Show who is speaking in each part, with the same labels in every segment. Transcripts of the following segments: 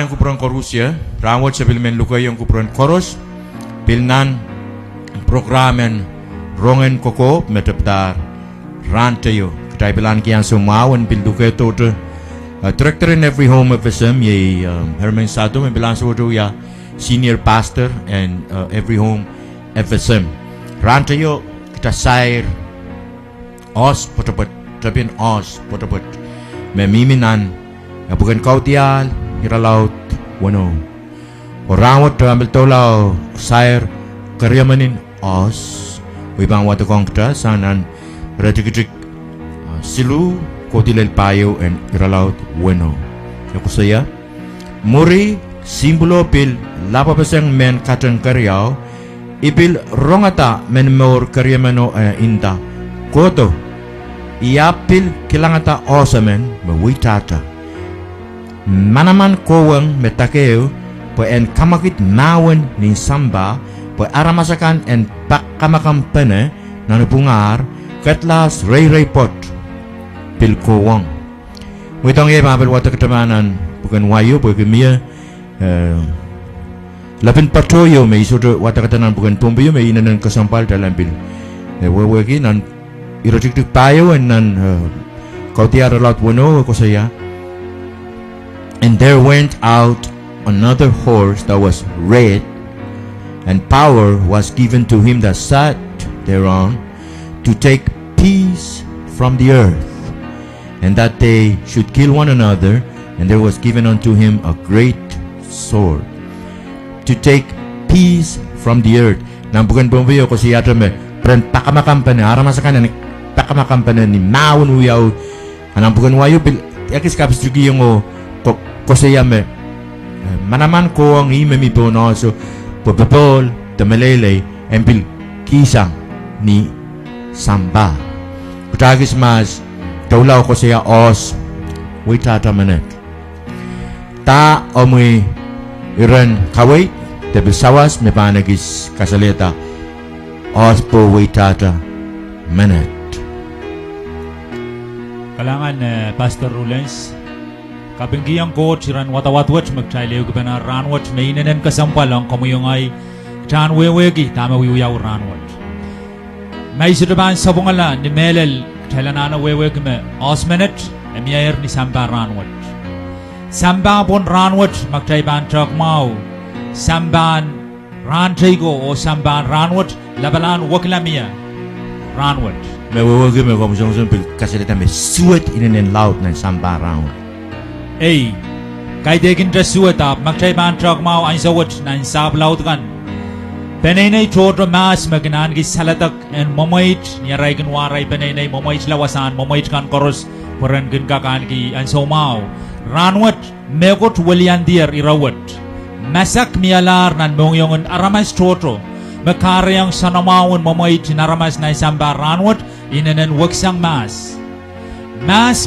Speaker 1: yang kupuran korus ya, rawat sebil men luka yang kupuran korus, pilnan programen rongen koko meteptar rantayo, kita bilang kian sumawan bil luka itu director in every home of SM ye Herman Satu membilang suatu ya senior pastor and every home FSM rantayo kita sair Oahs Pwetepwet tapi Oahs Pwetepwet memiminan ya bukan kau tial kira laut wano orang ambil tolau sair karyamanin Oahs wibang watu kong kita sanan radik silu kotilel payo and kira laut wano ya kusaya muri simbolo pil lapa peseng men katang karyao ipil rongata men mor karyamano inta koto iapil kilangata osamen mewitata manaman kowang metakeo po en kamakit nawen ni samba po aramasakan en pakamakam pene nanupungar katlas ray pot pil kowang witong ye mabel wata ketemanan bukan wayo po kemia lapin patoyo me isudo wata katanan bukan pombeyo me inanan kesampal dalam pil weweki nan irotik payo en nan kau tiara laut wono ko saya. And there went out another horse that was red, and power was given to him that sat thereon to take peace from the earth, and that they should kill one another, and there was given unto him a great sword to take peace from the earth. Nang bukan bombeyo ko siya me pren pakamakampan aramasakan ni pakamakampan ni maun uyaw anang bukan wayo bil yakis kapis jugi yung ko saya me manaman ko ang imemi bono so popol temelele empil kisang ni samba kutagis mas daulaw ko saya Oahs witata manet ta omi iran kawait tebil sawas me panagis kasaleta Oahs po witata manet
Speaker 2: kalangan Pastor Rulens kapinggiyang ko chiran watawatwat magtayleo gubana ranwat mainanen kasampalang kamuyong ay chan wewegi tama wiyaw ranwat may sudaban sabungala ni melel tailanana weweg me osmenet emiyair ni samba ranwat samba pon ranwat magtayban trak mau samban rantaygo o samban ranwat labalan waklamia ranwat
Speaker 1: me wewegi me komisyon pil kasalita me suet inanen laut na samba ranwat
Speaker 2: kay degin drasuata magtayban trak mau ang sawat na insab laut kan penenay chodro mas magnan gi salatak en momoit niyaray gan waray penenay momoit lawasan momoit kan koros puran gan kakan gi ang somau ranwat megot walian dier irawat masak mialar nan mongyongon aramas chodro makaryang sanamawon momoit naramas na isamba ranwat inanen waksang mas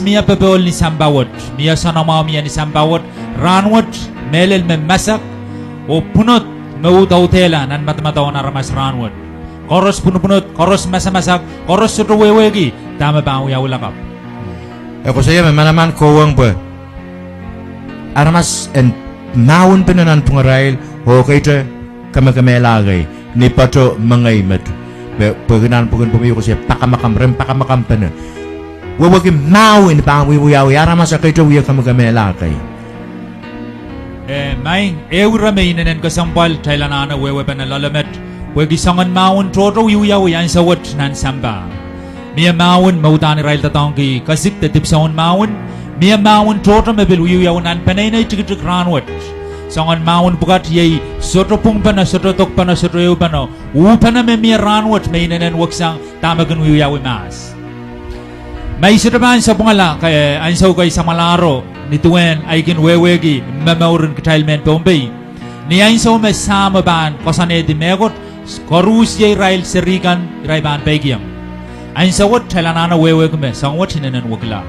Speaker 2: mia pebol ni sambawat mia sanamaw mia ni sambawat ranwat melel me masak o punot meutaw tela nan matmataw na ramas ranwat koros punupunot koros masamasak koros sutowewegi tama ba ang uyawulakap
Speaker 1: ko saya memanaman kowang pa aramas en naun penanan pungarail o kaita kamamelagay ni pato mangaymat pagnan pugun pumiyo ko siya pakamakam penan wawagim now in pang wiyawi aramas kaita wiya kamamelagay
Speaker 2: maing eura mainanen kasampal tailanana wewe panalalamet wagi sangan maun toto wiyawi ang sawat nan samba Mia maun mautani rail tatangki kasik tetip saun maun mia maun toto mebil wiyawan panay tigitik ranwat sangan maun bukat yay soto pung pana soto tok pana soto yu pana upana me mia ranwat mainanen waksang tamagan wiyawi mas may sitaban sa pungala kay ansaw kay sa malaro nituen ay kinwewegi mamaurin katailmen Bombay ni ansaw me sama ban kosane di megot korus yay rail serikan raiban pegiam ansawat thalanana weweg me sangwat hinanan wagla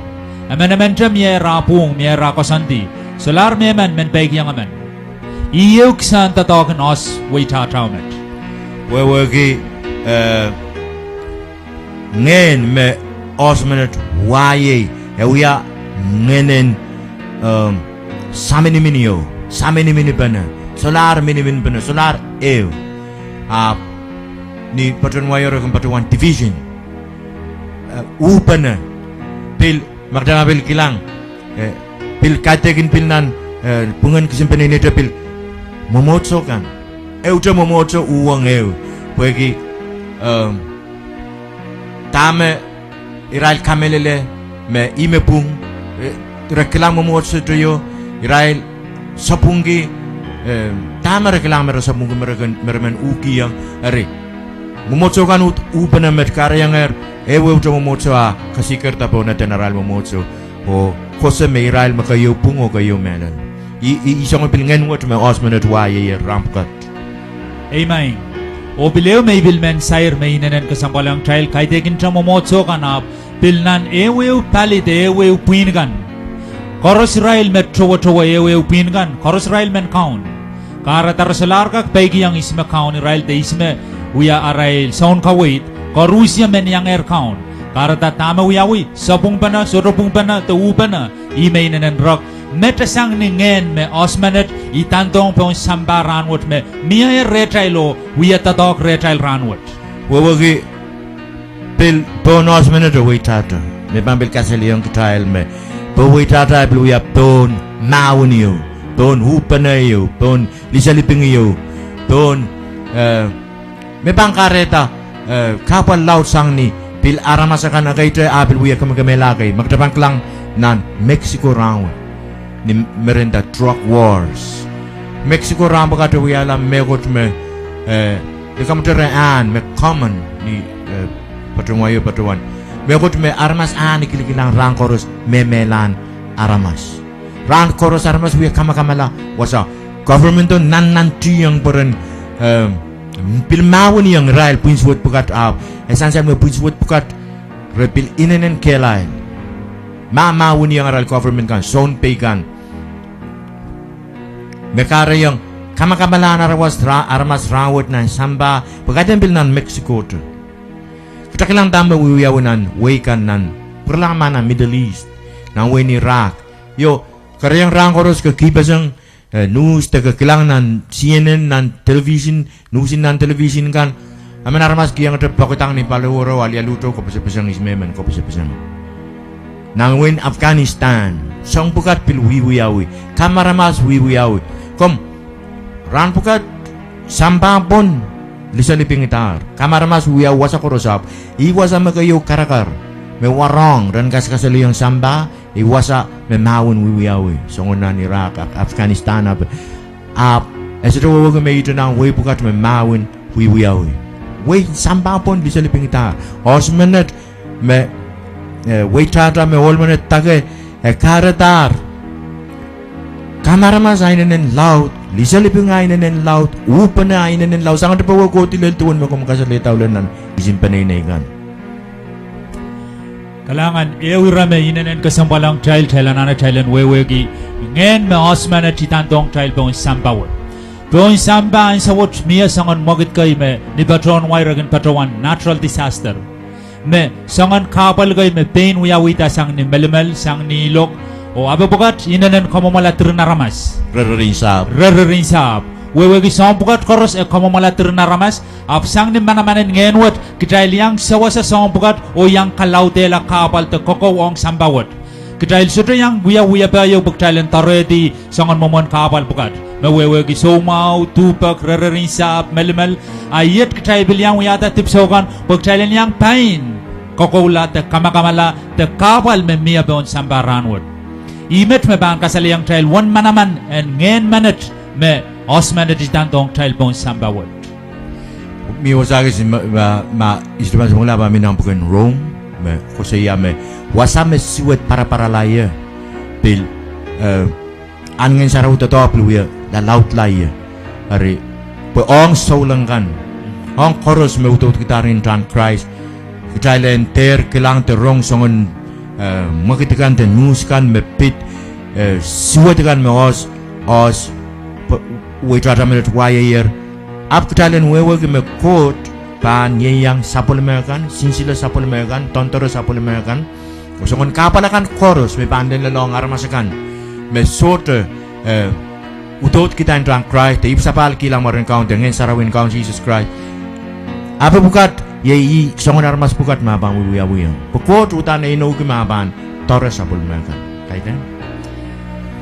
Speaker 2: amanamantam ye rapung me rakosanti solar me man men pegiam aman iyuk san tatakan os waita taumet
Speaker 1: wewegi ngen me osmenet waye ya ngenen samini minio sa mini bana solar mini bana solar ew ni patron wayo kan patron division upana pil magdama pil kilang pil kategin pil nan pungan kesimpan ini pil momotso kan udah momotso uang pergi tame Israel kamelele me ime pung reklam momotso to yo Israel sapungi tame reklam mero sapungi meremen uki yang are momotso kan upana met yang udah momotso kasikar tapo na tenaral momotso o kose me Israel makayo pung o kayo melan isang pilngen wat me osmanat waye rampkat.
Speaker 2: Amen. O bileo may bilmen sair may inanen kasampalang trial kay tekin tramo motso kanap pilnan ewe palit ewe pingan. Koros Israel metro wato ewe pingan. Koros Israel men count. Kara tarasalar kak pegi yang isme count Israel te isme uya Arael sound kawait. Korusya men yang air count. Kara ta tama uyawi sapung pana soropung pana te upana ime inanen rock. Metasang ni ngen me osmanet itantong pong samba ranwat me miya retailo wiya tatok retail ranwat
Speaker 1: wawagi pil pon osmanet waitata me pambil kaseliang kitail me po waitata pil wiya pon mauniyo pon hupanayo pon lisalipingiyo pon me pangkareta kapal laut sang ni pil aramasakan agayta apil wiya kamagamelagay magtabang lang nan Mexico ranwat ni merenda truck wars Mexico ramba kata wiala megot me de kamtere an me common ni patuan megot me armas an kilikilang rang koros memelan aramas rang koros aramas wi kama-kamala wasa government to nan tiyang peren pilmawon yang rail punswot pukat esansial me punswot pukat repil inenen kelai mawon yang rail government kan sound pay kan Mekara yang kama-kamala na armas rawat na samba pagkatan bil nan Mexico to kita kilang tamba wiyawanan waikan nan perlama na Middle East na way ni Iraq yo karyang rangkoros ke kibasang news te kilang nan CNN nan television newsin nan television kan aman armas kiyang te pakutang ni palaworo alialuto ko pasapasang ismeman ko pasapasang nang wen Afghanistan sang pukat pil wiyawi kamaramas wiyawi kom ran pukat sampapon lisaliping itar kamaramas wiya wasa korosap iwasa makayo karakar me warong dan kas-kasali yang samba iwasa me mawon wiyawi songonan Iraq Afghanistan esito wawaga me ito nang way pukat me mawon wiyawi way sampapon lisaliping itar osmanet me way tata me olmanet tage karatar kamaramas ainen laut lisaliping ainen laut upana ainen laut sangat pawa ko tilal tuon mo kumakasalita ulan isimpanay na ikan
Speaker 2: kalangan ewirame inanen kasampalang child thailanana thailand wewegi ngen me osmana titantong child pong sampawot pong samba ang sawot miya sangon mogit kay me ni patron wairagan patawan natural disaster me sangon kapal kay me pain uyawita sang ni melimel sang ni ilok o ababukat inanen kamamala tirnaramas rerinsab wewegi sampukat koros kamamala tirnaramas apsang ni manamanen ngenwat kitail yang sawasa sampukat o yang kalautela kapal te kokowong sambawat kitail suto yang buya payo buktail tareti sangon momon kapal bukat mewewegi somau tupak rerinsab melimel ayat kitail bilyang uyata tipsokan buktail yang pain kokowla te kamakamala te kapal memia beon sambaranwat imet me bang kasaliang trail one manaman and ngen manat me osman ditantong trail bon sambawat
Speaker 1: mi wasagi si ma istimas mula ba minang bukan Rome me kusaya me wasame siwet para laya bil angen sarau tetap luya la laut laya hari peong saulangan ong koros me utot kitarin tran Christ kitailen ter kilang terong songon makitikan te nuskan me pit siwatikan me os waitrata me wayer ap kitalen wewegi me kot pan yeyang sapol mekan sinsila sapol mekan tontoro sapol mekan kosongon kapalakan koros me panden lelong armasakan me sote utot kita yang terang Christ, te ipsapal kilang marin kaun dengan sarawin kaun Jesus Christ. Apa bukat yai songon armas bukat mabang wiya. Pukot utan ino kimaban Torres abul mereka. Kaitan.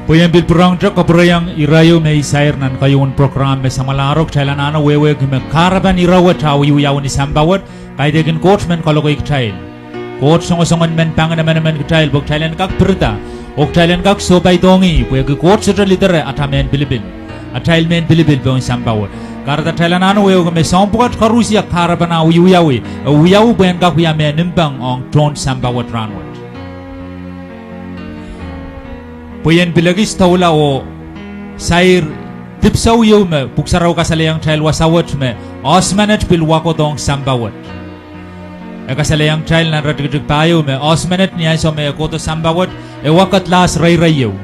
Speaker 2: Puyen bil perang jak kabrayang irayo may sair nan kayun program me samalarok thailan ana wewe me karaban irawa taw yaw ni sambawat kaidegen coachman kalogo ik thail coach songon men pangan men thail bok thailan kak perta ok thailan kak so bai dongi puye coach stra leader atamen bilibil atail men bilibil bon sambawat karata thailan ana wewe me sompukat karusia karaban aw yaw ben kak ya men nimbang ong ton sambawat ranwat Puyen bilagis taula o sair tipsaw yaw me puksaraw kasalayang trial wasawat me osmanat pilwako dong sambawat. Kasalayang trial na radagdag payo me osmanat niya so me koto sambawat wakat las ray yaw.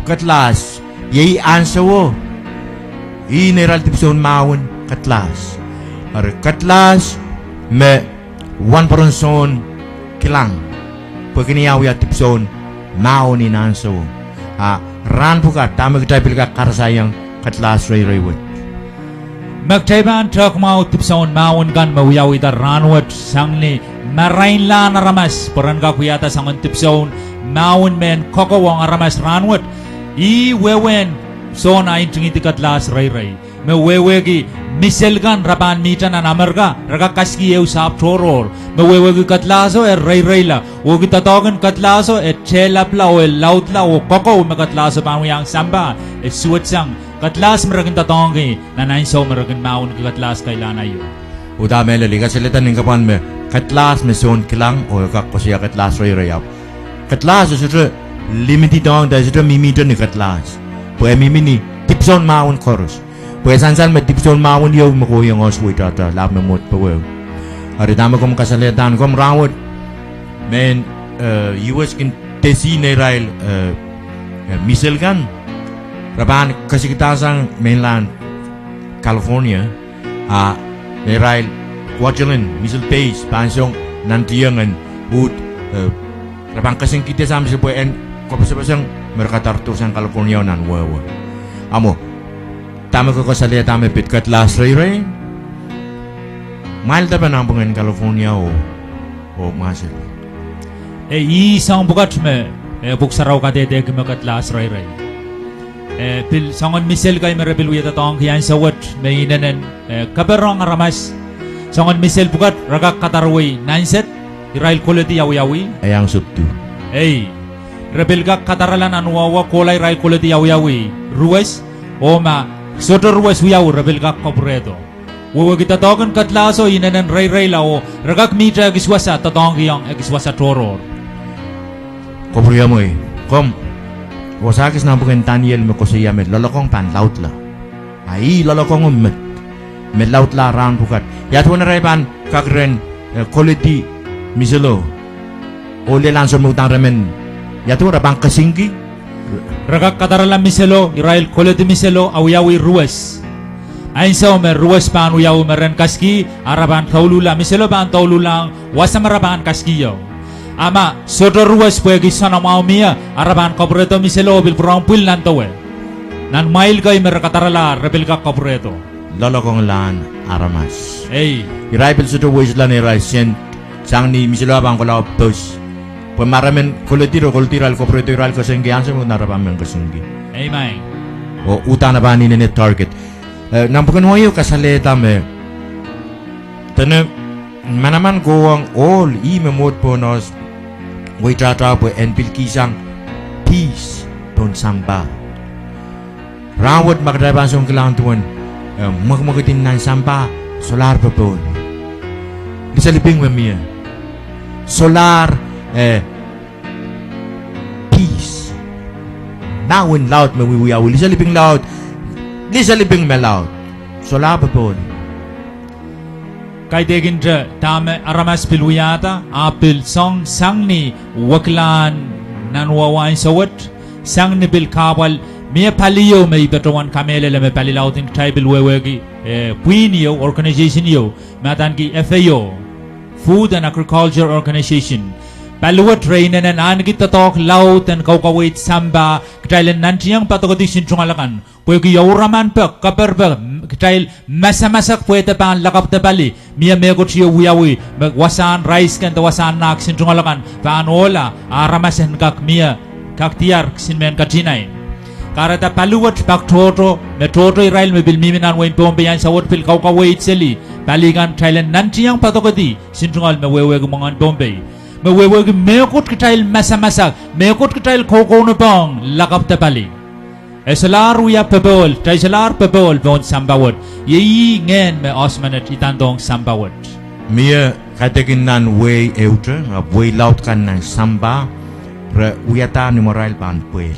Speaker 1: Katlas yai ansawo ineral tipsaw maun katlas. Katlas me 1% kilang. Pagkiniyaw ya tipson mao ni nanso ran puka tama kita pilka karsayang katlas ray
Speaker 2: Magtayban trak mau tipson maun gan mawiyaw ita ranwat sangni marain la na ramas poranga kuyata sangon tipson maun men kokowang ramas ranwat I wewen so na intingi katlas ray me wewegi miselgan rapan mita na namarga raga kaski eu sap toror me wewegi katlaso ray la wogi tatogan katlaso chelapla o lautla o koko me katlaso pamuyang samba suatsang katlas meragin tatongi na nain so meragin maun katlas kailana yo
Speaker 1: uda mele liga seletan ning kapan me katlas me son kilang o kakosya katlas ray up katlas is limited dong da is mimita ni katlas po mimi ni tipson maun chorus Pues ansan me tipson maun yo makoyang oswit ata lab me mot pawew. Ari dama kom kasaletan kom rawat men US kin tesi nerail misel kan raban kasikitasan mainland California nerail Quadrant misel base pansong nantiyangan ut raban kasing kita sam sepoen kopasang merkatartusan California nan wawa. Amo Tama ko kasali tama pitkat last ray. Mahal ba nang pengen California o masel.
Speaker 2: Isang bukat me buksaraw ka dede kumakat last ray. Pil sangon misel kay merepil wiyata tong kiyan sawat may inanen kaberong aramas sangon misel bukat ragak katarway nanset irail quality yawi
Speaker 1: Ayang subtu.
Speaker 2: Rebel gak kataralan anwawa kolay irail quality yawi ruwes o ma Sotor was wiyaw rebel gak kopredo. Wawa kita token katlaso inanan ray lao ragak mitra giswasa tatong yang giswasa toror.
Speaker 1: Kopriya mo kom wasakis na bukan Daniel me kosiya me lolokong pan laut la. Ai lolokong me laut la ran bukat. Ya tuan ray pan kakren quality miselo. Ole lansor mo tang remen. Ya tuan rabang kasingki Ragak kataralan miselo, irail quality miselo, awiyawi ruwes. Ain sa omer ruwes pan uyaw meren kaski, araban taulula, miselo pan taululang, wasamaraban kaski yaw. Ama, soto ruwes pwegi sana maumia, araban kabreto miselo, bil purang pil nantawe. Nan mail kay merakatarala, rebel ka kabreto. Lolokong lan aramas.
Speaker 2: Irail
Speaker 1: bil soto wes lan irail sen, sang ni miselo abang kolao tos. Pemaramen kulitiral koperatiral kesenggian semua narapamen kesenggi.
Speaker 2: Amen.
Speaker 1: O utana bani nene target. Nampukan hoyo kasaleta me. Tene manaman goang all I memot ponos. Wai tata po enpil kisang peace ton samba. Rawat magdaban song kilang tuan. Magmagatin nan samba solar papon. Disaliping memia. Solar peace. Nawin loud me wiyaw. Lisaliping loud. Lisaliping me loud. Solar papon.
Speaker 2: Kay deginja tame aramas pilwiyata apil song sangni waklan nanwawain sawat sangni bil kabal Mia paliyo may betawan kamele le may palilautin tribal wewegi puinio organization yo matan ki FAO Food and Agriculture Organization Paluat rainanen angi tatok laut and kaukawait samba kitail nantiang patokoti sinchungalakan pwegi yauraman pek kaperbe kitail masa-masak Pwetepwet lakap tepali mia megot siya wiyawi wasan rice kan wasan nak sinchungalakan paanola aramasen kak mia kak tiar sinmen katinay karata paluat paktoto metoto Israel mebil miminan wain pombe yan sawot pil kaukawait seli paligan Thailand nantiang patokoti sinchungal mewewe gumangan pombe mewewe meokot kitail masa-masak meokot kitail kokono pong lakap tepali esalar uya pebol taisalar pebol bon sambawot yei ngen me osmanet itandong sambawot
Speaker 1: Mia katekin nan way eutre way laut kan nan samba re uyata ni moral pan puel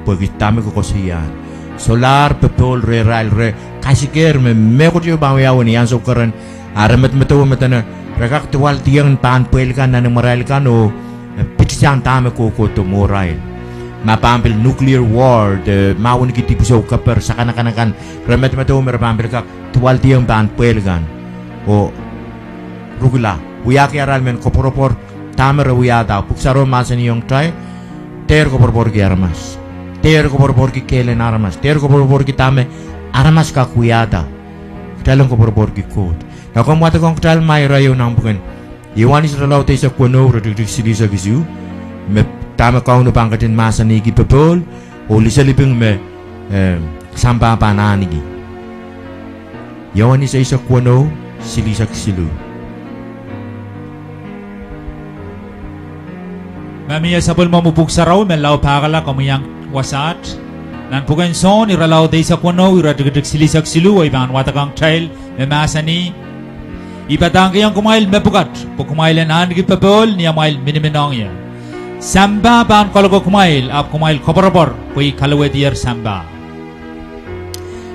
Speaker 1: pagi tame ko kosian solar pebol re rail re kasiker me meokot yo bawe awni yan so keren aramet meto metana rekak tuwal tiang pan puel kan nan moral kan o pitchan tame ko to moral mapampil nuclear war de mawon kiti piso kaper sakana-kanakan remet meto merpampil kak tuwal tiang pan puel kan o rugula uyaki aral men koporopor tamer uyada puksaro masani yong trai ter koporopor ki armas ter koporopor ki kelen armas ter koporopor ki tame armas ka kuyada talong koporopor ki kot na komwata kong tal mai rayo nang bukan iwani sa law te sa kuno redik silisa gisu me tame kauno pangkatin masani ki pepol o lisaliping me samba panani gi iwani sa isa kuno silisa silu
Speaker 2: Mamia sabol mamupuk saraw melaw pakala kamuyang wasat nan pugan son iralaw day sa kuno iradigdig silisak silu ay bangan watakang trail memasani ipadang kayang kumail mepukat pukumailan angi pepol niya mail miniminong ya samba ban kalago kumail ap kumail koparapor puy kalawediyar samba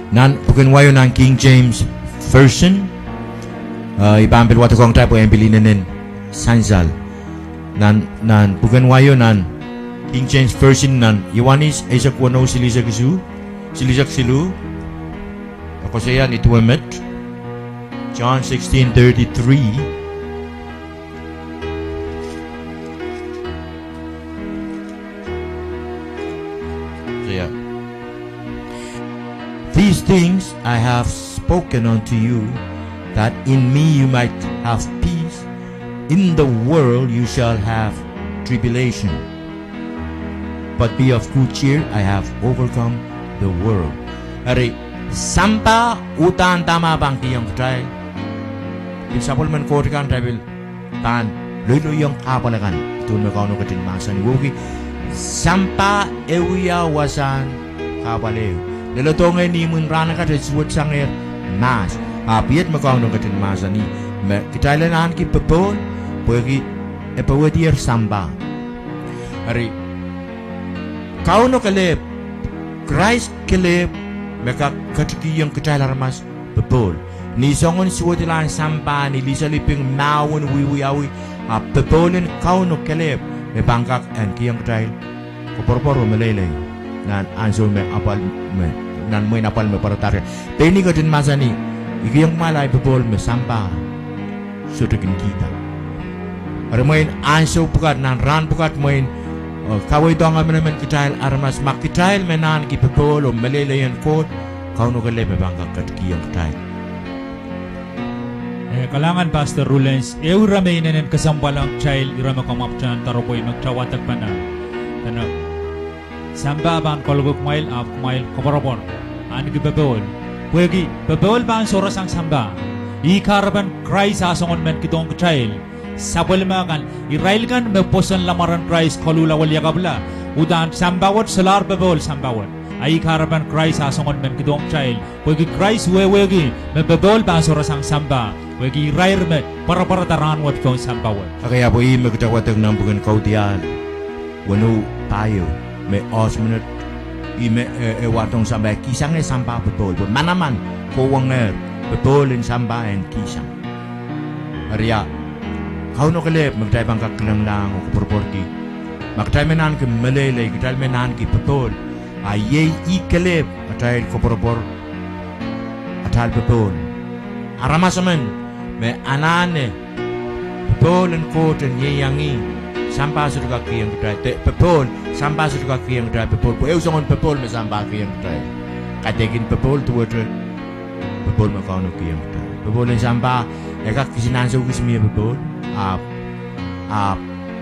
Speaker 1: nan pugan wayo ng King James Version ipampil watakang trail po yung bilinanin sanzal nan bukan wayo nan King James Version nan Yohanes Isaac Wano silisak silu ako saya ni tuwemet John 16:33 saya these things I have spoken unto you that in me you might have peace. In the world you shall have tribulation, but be of good cheer, I have overcome the world. Ari sampa utan tama bang tiyong try. Isapol man ko kan travel tan lulu yung kapalakan tun mo kauno katin masan wogi sampa ewiya wasan kapalew. Lelotong ni mun rana ka suwat sanger mas apiet mo kauno katin masan ni kitailan ki pepol pagi epawadier samba hari kau no kaleb Christ kaleb maka katiki yang kecailar mas bebol ni songon suwatilan samba ni lisaliping mawon wiwiawi bebolin kau no kaleb me bangkak en kiyang kecail koporporo melele nan anso me apal me nan mo apal me paratar teni katin masani ikiyang malay bebol me samba sudakin kita Armain anso pukat nan ran pukat main kawai donga menemen kitail armas mak kitail menan ki pepolo meleleyan kot kau no kale bangka kat kiyang kitail
Speaker 2: kalangan Pastor Rulens eura mainenen kasampalang child irama kamapchan taropoy magtawatak pana kana samba ban kolgok mail ap mail koporapor an ki pepol pwegi pepol ban soras ang samba ikaraban Christ asongon men kitong child Sabol makan Israel kan meposan lamaran Christ kalula walya kabla udan sambawat solar bebol sambawat ay karapan Christ asongon men kidong child wegi Christ wegi mebebol basura sang samba wegi Israel me para taran wat kong sambawat
Speaker 1: kaya po i magtawatag ng bukan kaudian wano tayo me osmanut i me watong samba kisang samba bebol manaman kowanger bebolin samba en kisang Arya kau no kalep magtay bang kaklang lang o kaporporki magtay menan ke malele magtay menan ki pepol ayay I kalep atay kaporpor atal pepol aramasaman me anane pepol en koten yeyangi samba sudah kaki yang kita te pepol samba sudah kaki yang kita pepol ko eu songon pepol me samba kaki yang kita katekin pepol tu water pepol me kau no kaki yang kita pepol yang samba eka kisinan so kismi pepol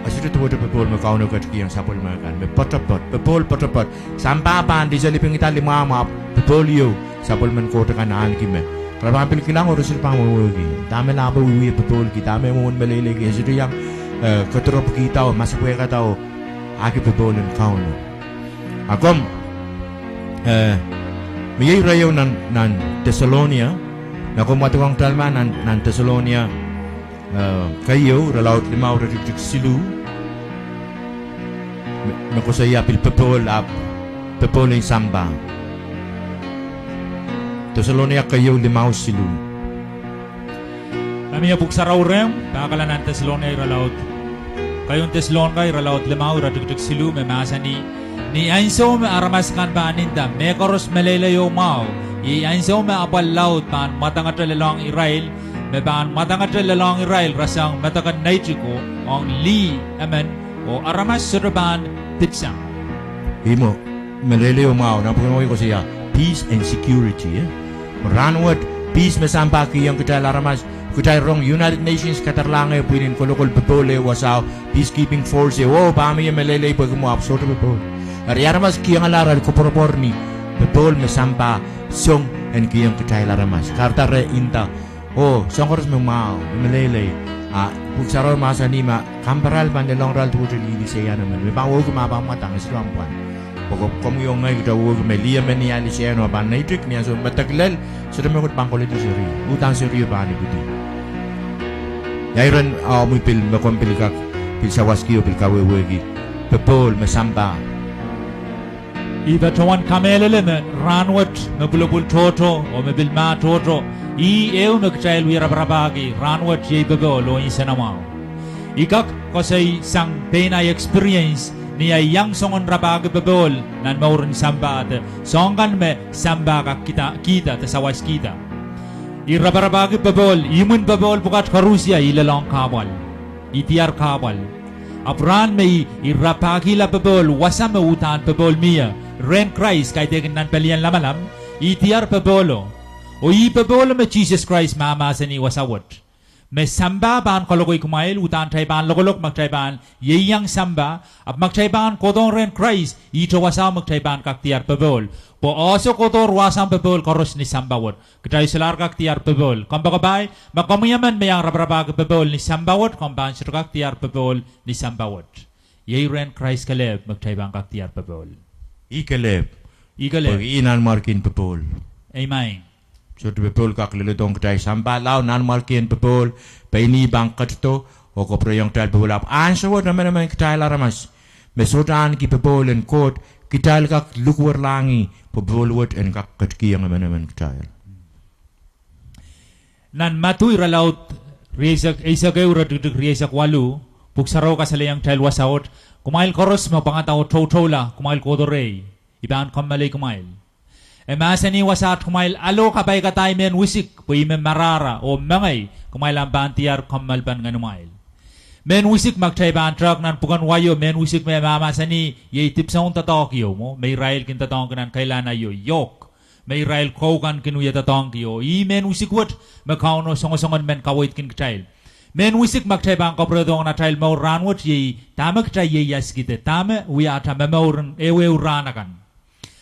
Speaker 1: sudah tu water pepol me kau no kaki yang sapol makan me pepol potapot samba pan di jali pengita lima ma pepol yo sapol men ko tekanan kime kalau hampir kilang harus silpang lagi. Dami labo uwi betul kita dami mohon meleleh jadi yang keterop kita masuk mereka tahu aki betul dan kau no. Akom miyay rayo nan Thessalonia. Nakom matawang talma nan Thessalonia kayo relaut lima orang di silu. Nakusaya pil betul yang samba. Thessalonia kayo limaw silu.
Speaker 2: Kami apuk saraw rem, pakakalan ng Thessalonia iralaut. Kayong Thessalonia iralaut limaw ratigtig silu memasa ni ainso me aramas kan ba aninda me koros melelayo mau. I ainso me apal laut pan matangat lelang Israel me ban matangat lelang Israel rasang matakan naitiko ang li amen o aramas surban titsang.
Speaker 1: Imo melelayo mau na puno ko siya peace and security. Ranward peace mesamba ki yang kita laramas kita rong United Nations katarlange puinin kolokol betole wasaw peacekeeping force wo pami melele pag mo absorb betol ariaramas ki yang alaral ko proporni betol mesamba song en ki yang kita laramas karta re inta songkors memau melele buksaro masa ni ma kamperal bandelong ral tu di saya naman me bawo ko mapamatang islampan pokok kamu yang ngai kita wo melia meni ali siano ban naitrik ni aso mataglal sudah mengikut pangkol itu seri utang seri ban itu yairan mu pil makompil kak pil sawaski pil kawewe gi pepol mesamba
Speaker 2: Iba tawan kamelele me ranwat mebulubul toto o mebil ma toto I eu nagchail wira brabagi ranwat ye bebol o isenamao ikak kosay sang penay experience niya yang songon rabag bebol nan maurin samba at songan me samba ka kita tasawas kita irabarabag bebol imun bebol bukat karusia ilalong kabal itiar kabal apran me irapagi la bebol wasam utan bebol mia ren Christ kay tegen nan pelian lamalam itiar bebolo o I bebolo me Jesus Christ mama sani wasawat me samba ban kolokoy kumail utan tayban logolok magtayban yeyang samba ap magtayban kodon ren Christ ito wasa magtayban kaktiar pebol po oso kodor wasam pebol koros ni sambawot kitay selar kaktiar pebol kambakabay makamuyaman mayang rabrabag pebol ni sambawot kamban sir kaktiar pebol ni sambawot yey ren Christ kaleb magtayban kaktiar pebol
Speaker 1: ikaleb
Speaker 2: pag
Speaker 1: inan markin pebol
Speaker 2: amen
Speaker 1: so tu pepol kak lele dong kedai samba lau nan markian pepol paini bangkat to o ko proyong tal pepol ap anso na men kedai laramas mesodan ki pepol en kot kital kak lukwar langi pepol wot en kak ketki yang men kedai
Speaker 2: nan matui ralaut riesak eisak euro duduk riesak walu puksaro kasalayang tal wasaot kumail koros mapangataw totola kumail kodorei iban kamalay kumail Emasani wasat kumail alo kapay katay men wisik puy men marara o mangay kumail ang bantiar kamalpan nga numail. Men wisik magtay bantrak nan pukan wayo men wisik may mamasani yay tipsaon tatokyo mo may rail kin tatong kanan kailan ayo yok may rail kokan kinuya tatong kiyo I men wisik wat makauno songon men kawait kin katail. Men wisik magtay bang kapredong na tail mau ranwat yay tama katay yay yaskite tama wiyata mamauran ewe uranakan.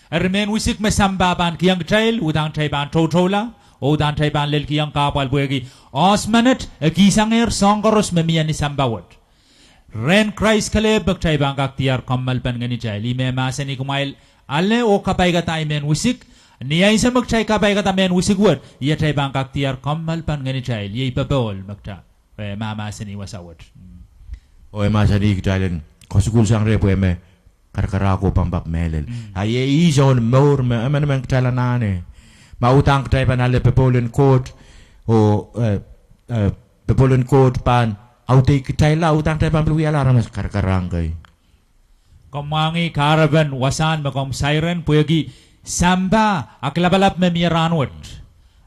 Speaker 2: Ermen wisik mesambaban kiyang trail udang tayban totola o udang tayban lel kiyang kapal buegi osmanet kisanger songkoros memian ni sambawat ren Christ kaleb tayban kaktiar kamal pan ngani trail ime masani kumail ale o kapay gatay men wisik niya isa magtay kapay gatay men wisik wot iya tayban kaktiar kamal pan ngani trail yay babol magta mamasani wasawat
Speaker 1: o masani kitalen kosukul sang repo eme karkarako pambap melel aye ison mor me men ktalanane mautang tay panale pepolen court o pepolen court pan auti kitay la utang tay pan luya la ramas karkarangay
Speaker 2: komangi caravan wasan makom siren puegi samba aklabalap me miranwat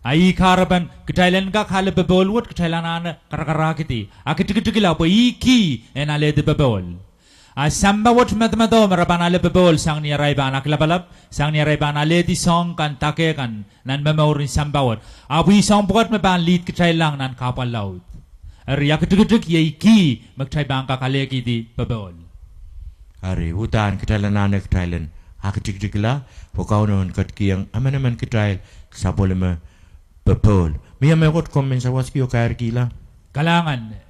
Speaker 2: Ai karaban kitailen ka khale bebol wot kitailanana karakara kiti. Akitikila po iki en ale de bebol. Samba wot matmado maraban ale bebol sang ni raiban aklabalap sang ni raiban ale di song kan take kan nan memori samba wot. Abu song buat me ban lead kitailang nan kapal laut. Ari akitik ye iki magtai bang ka kale kiti bebol.
Speaker 1: Ari hutan kitailanana kitailen akitikla pokaunon katkiang aman kitail sabolema bebol. Mia megot komen sa waski o kair kila.
Speaker 2: Kalangan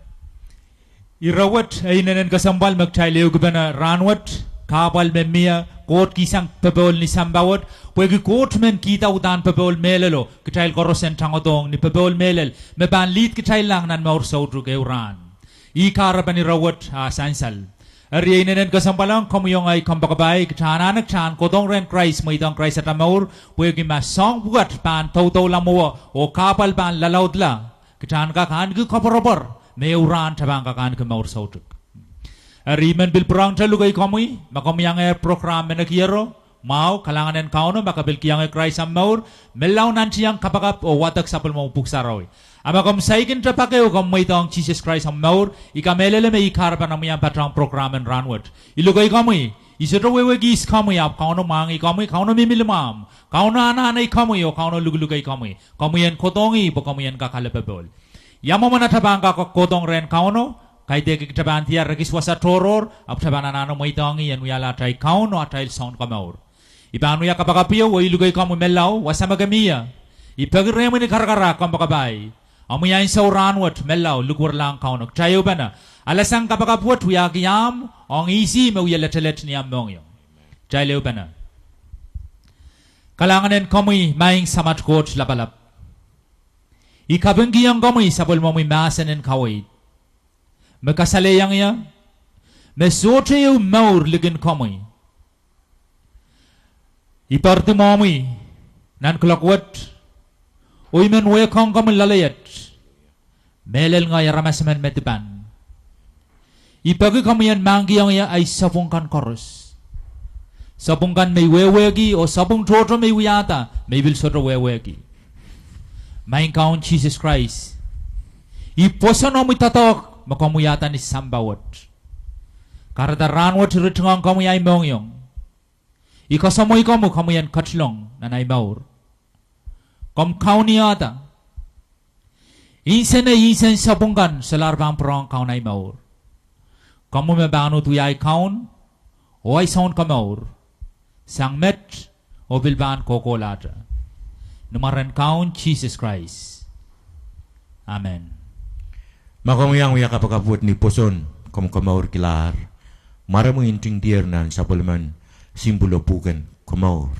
Speaker 2: irawat ay nanan kasambal magtai leo gubana ranwat kapal memia kot kisang bebol ni sambawat pwegi kot men kita utan bebol melelo kitail korosen tangodong ni bebol melel meban lit kitail lang nan maur saudru ke uran I karaban irawat sansal Ari nanan kasambalang komuyong ay kambakabay kitananak chan kodong ren Christ mo itong Christ at amaur pwegi masong buat pan tau lamuwa o kapal pan lalaudla kitan ka kan ku koporobor may uran tabang ka kan ku maur sautuk Ari men bil perang talugay komuy makomyang ay program menakiyero mau kalanganen kauno makabil kiyang ay Christ amaur melaw nantiyang kapakap o watak sapal mo puksaraw Ama kom saikin trapake o kom maitong Jesus Christ amaur ikamelele me ikarban amya patrang program and ranwat ilugay komuy isotro wewe gis komuy ap kauno mangi komuy kauno mimilimam kauno ananay komuy o kauno lugulugay komuy komuyen kotongi po komuyen kakalapabol Yamo manatabang ka kodong ren kauno kay de kitaban tiya regiswasa toror ap tabananano maitongi yan wiyala tay kauno atay sound kamaur Ibanu ya kapakapiyo o ilugay komuy melaw wasamagamiya ipagiremo ni karakara kambakabay Amuyain sa uranwat melaw lugur lang kauno tayo bana alasang kapakapwat wiyakiyam ang isi mawiyalatalet niyam mongyo tayo bana Kalanganen komuy maing samat coach lapalap Ikabengiyang komuy sapol momuy masanen kawait Makasaleyang iya Mesote yu maur ligin komuy Iparte momuy Nan kulakwat Uy men wekong komuy lalayat Melel nga yaramasaman metipan Ipagi komuyan manggiyang iya ay sapungkan koros Sapungkan may wewegi o sapung toto may wiyata May bilsoto wewegi Maing kaon Jesus Christ Iposan o tatok makamuyata ni sambawat Karada ranwat ritungang kamuyay mongyong Ikasamoy kamu kamuyan katlong nanay maur Kom kaon niyata Insan na insan sabungkan sa larbang prong kaon ay maur Kamu mabano tuyay kaon O ay saon kamaur Sang met o bilban kokolata Numaran kaon Jesus Christ Amen
Speaker 1: Makamuyang wiya kapakaput ni poson kamaur kilar maramu inting diernan sapulman simbolo puken kamaur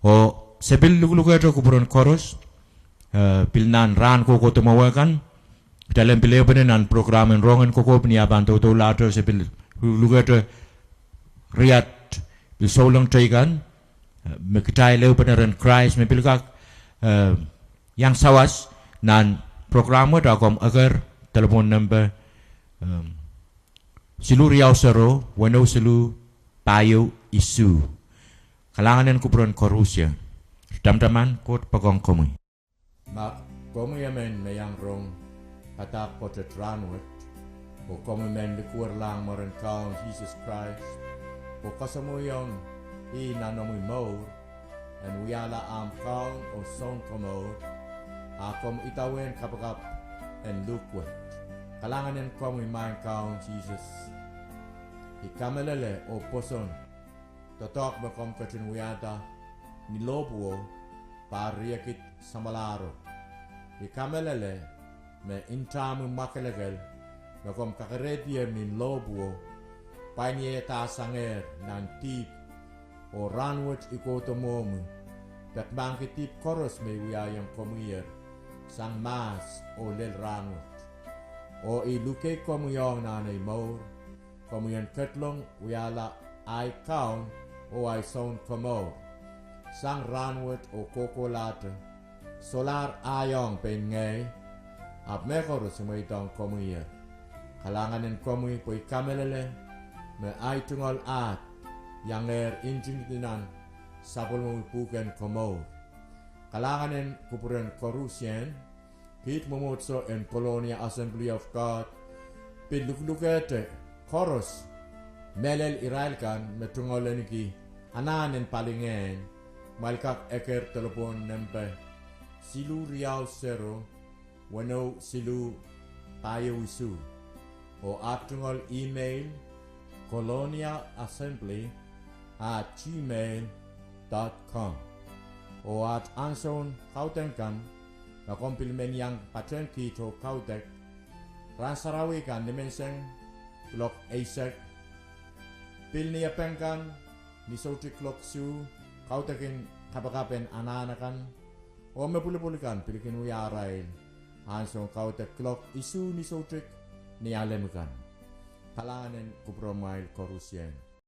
Speaker 1: o sepil luglugato kuburon koros pilnan ran koko tumawakan dalam pilebanan program rongan koko peniaban to lato sepil lugato riat bisolong taigan mekitai leu penaran Christ mepilkak yang sawas nan program mo dakom agar telepon number silu riau sero wano silu payo isu kalanganan kupron korusya dam-daman kot pagong komoy mak komoy amen mayang rong patak potet ranwet o komoy men likur lang maran kaon Jesus Christ o kasamoyong I nanomoy maur and wiyala am kaon o song komoy akom itawen kapakap and lukwet kalanganan komoy maing kaon Jesus ikamelele o poson totok bakom katin wiyata nilobuo pariakit samalaro ikamelele me intamu makalegal bakom kakaredia min lobuo panyeta sanger nan tip o ranwat ikotomomu dat bangkitip koros me wiyayang komuyer sang mas o lel ranwat o iluke komuyong nanay maur komuyan ketlong wiyala ay kaon o ay son komo sang ranwat o kokolata solar ayong pengay ap mekoro sumaitong komuya kalanganin komuy po'y kamelele me ay tungol at yang er injing dinan sapol mo puken komo kalanganen kupuren korusien, kit momotso en Colonia Assembly of God, piluklukete koros, melel irailkan metungoleniki, ananen palingen, malkak eker telepon nempe, silu riau sero, wano silu tayo isu, o atungol email, coloniaassembly@gmail.com o at anson kautenkan na kompilmen yang patren kito kautek ransarawi kan dimenseng klok eisek pilnia pengkan ni sauti klok su kautekin kapakapen ananakan o mepuli-pulikan pilikin uyarain anson kautek klok isu ni sautik ni alemukan kalanganen kupromail korusien